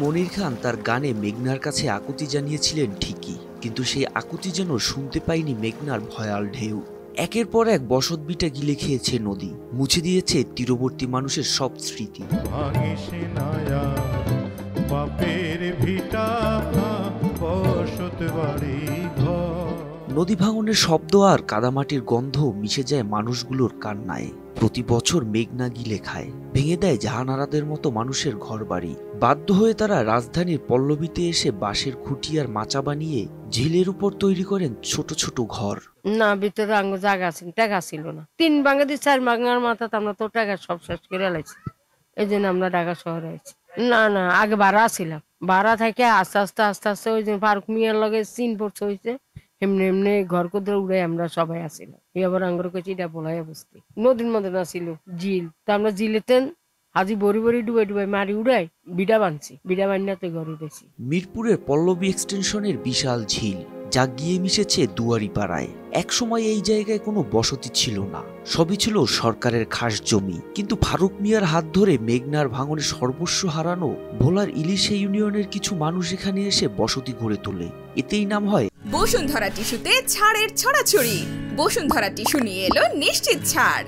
মনির খান তার গানে মেঘনার কাছে আকুতি জানিয়েছিলেন ঠিকই, কিন্তু সেই আকুতি যেন শুনতে পায়নি মেঘনার ভয়াল ঢেউ। একের পর এক বসতভিটা গিলে খেয়েছে নদী, মুছে দিয়েছে তীরবর্তী মানুষের সব স্মৃতি। নদী ভাঙনের শব্দ আর কাদামাটির গন্ধ মিশে যায় মানুষগুলোর কান্নায়। প্রতি বছর মেঘনা গিলে খায়, ভেঙে দেয় জাহানারাদের মতো মানুষের ঘরবাড়ি। বাধ্য হয়ে তারা রাজধানীর পল্লবীতে এসে বাঁশের খুঁটি আর মাচা বানিয়ে ঝিলের উপর তৈরি করেন ছোট ছোট ঘর। না, ভিতরে আঙ্গ জায়গা ছিল, টাকা ছিল না। 3 ভাঙা দিয়ে 4 ভাঙার মাথা আমরা তো টাকা সব শেষ করে লাইছি। এই জন্য আমরা ঢাকা শহরে আছি। না না, আগে ভাড়া ছিলাম। ভাড়া থেকে আস্তে আস্তে আস্তে আস্তে ওই যে ফারুক মিয়ার লগে চিন পড়ছে হয়েছে, এমনি এমনি ঘর কোদ্রে উড়ে আমরা সবাই আসিলাম। এবার আঙ্গর কাছে এটা বলাই অবস্থি। নদীর মধ্যে না ছিল ঝিল, তা আমরা ঝিলেতেন হাজি বড়ি বড়ি ডুবাই ডুবাই মারি উড়াই বিড়া বানছি, বিড়া বান্নাতে ঘর উঠেছি। মিরপুরের পল্লবী এক্সটেনশনের বিশাল ঝিল, যা গিয়ে মিশেছে দুয়ারি পাড়ায়। একসময় এই জায়গায় কোনো বসতি ছিল না, সবই ছিল সরকারের খাস জমি। কিন্তু ফারুক মিয়ার হাত ধরে মেঘনার ভাঙনে সর্বস্ব হারানো ভোলার ইলিশে ইউনিয়নের কিছু মানুষ এখানে এসে বসতি গড়ে তোলে। এতেই নাম হয় বসুন্ধরা টিস্যুতে ছাড়ের ছড়াছড়ি। বসুন্ধরা টিস্যু নিয়ে এলো নিশ্চিত ছাড়।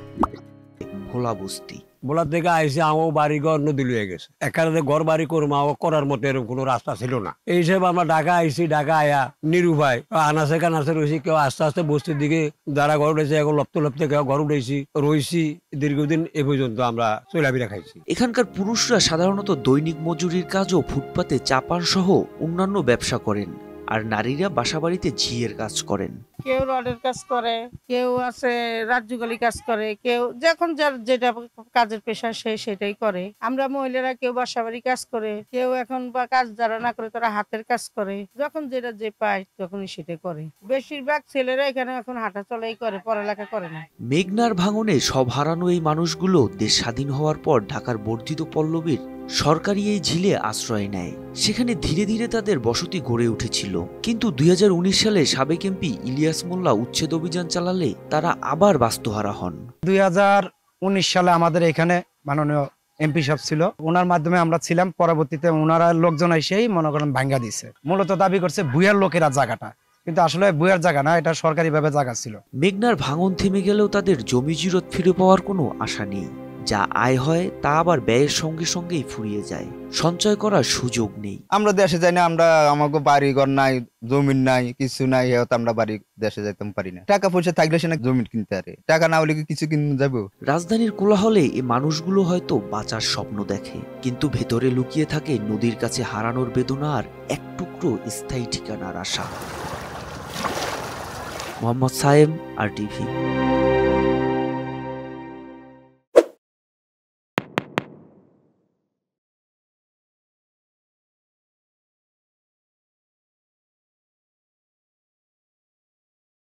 ভোলা বস্তি। ভোলার থেকে আইসে আমার বাড়ি ঘর নদী লুয়ে গেছে। এখানে ঘর বাড়ি করবো করার মতো এরকম কোনো রাস্তা ছিল না। এই হিসেবে আমরা ঢাকা আইসি, ঢাকা আয়া নিরুপায় আনাচে কানাচে রয়েছি। কেউ আস্তে আস্তে বস্তির দিকে যারা ঘর উঠেছে এখন লপ্তে লপ্তে কেউ ঘর উঠেছি রয়েছি। দীর্ঘদিন এ পর্যন্ত আমরা চলাফেরা খাইছি। এখানকার পুরুষরা সাধারণত দৈনিক মজুরির কাজ ও ফুটপাতে চা পান সহ অন্যান্য ব্যবসা করেন, আর নারীরা বাসাবাড়িতে ঝিয়ের কাজ করেন। কেউ রডের কাজ করে, কেউ আছে রাজ্যগুলি কাজ করে, কেউ যখন যার যেটা কাজের পেশা সে সেটাই করে। আমরা মহিলারা কেউ বাসাবাড়ি কাজ করে, কেউ এখন বা কাজ যারা না করে তারা হাতের কাজ করে। যখন যেটা যে পায় তখনই সেটা করে। বেশিরভাগ ছেলেরা এখানে এখন হাঁটা চলাই করে, পড়ালেখা করে না। মেঘনার ভাঙনে সব হারানো এই মানুষগুলো দেশ স্বাধীন হওয়ার পর ঢাকার বর্ধিত পল্লবীর সরকারি এই ঝিলে আশ্রয় নেয়। সেখানে ধীরে ধীরে তাদের বসতি গড়ে উঠেছিল। কিন্তু 2019 সালে সাবেক এমপি ইলিয়াস মোল্লা উচ্ছেদ অভিযান চালালে তারা আবার বাস্তুহারা হন। 2019 সালে আমাদের এখানে মাননীয় এমপি সাহেব ছিল, ওনার মাধ্যমে আমরা ছিলাম। পরবর্তীতে ওনারা লোকজন এসেই মনে করেন ভাঙ্গা দিছে। মূলত দাবি করছে ভুয়ার লোকেরা জায়গাটা, কিন্তু আসলে ভুয়ার জায়গা না, এটা সরকারি ভাবে জায়গা ছিল। মেঘনার ভাঙন থেমে গেলেও তাদের জমি জিরত ফিরে পাওয়ার কোনো আশা নেই। যা আয় হয় তা আবার ব্যয়ের সঙ্গে সঙ্গেই ফুরিয়ে যায়, সঞ্চয় করার সুযোগ নেই। আমরা দেশে যাই না, আমরা আমাকে বাড়ি ঘর নাই, জমিন নাই, কিছু নাই, আমরা বাড়ি দেশে যাইতে পারি না। টাকা পয়সা থাকলে সে না জমিন কিনতে পারে, টাকা না হলে কি কিছু কিনতে যাবো? রাজধানীর কোলাহলে এই মানুষগুলো হয়তো বাঁচার স্বপ্ন দেখে, কিন্তু ভেতরে লুকিয়ে থাকে নদীর কাছে হারানোর বেদনা আর এক টুকরো স্থায়ী ঠিকানার আশা। মোহাম্মদ সায়েম, RTV।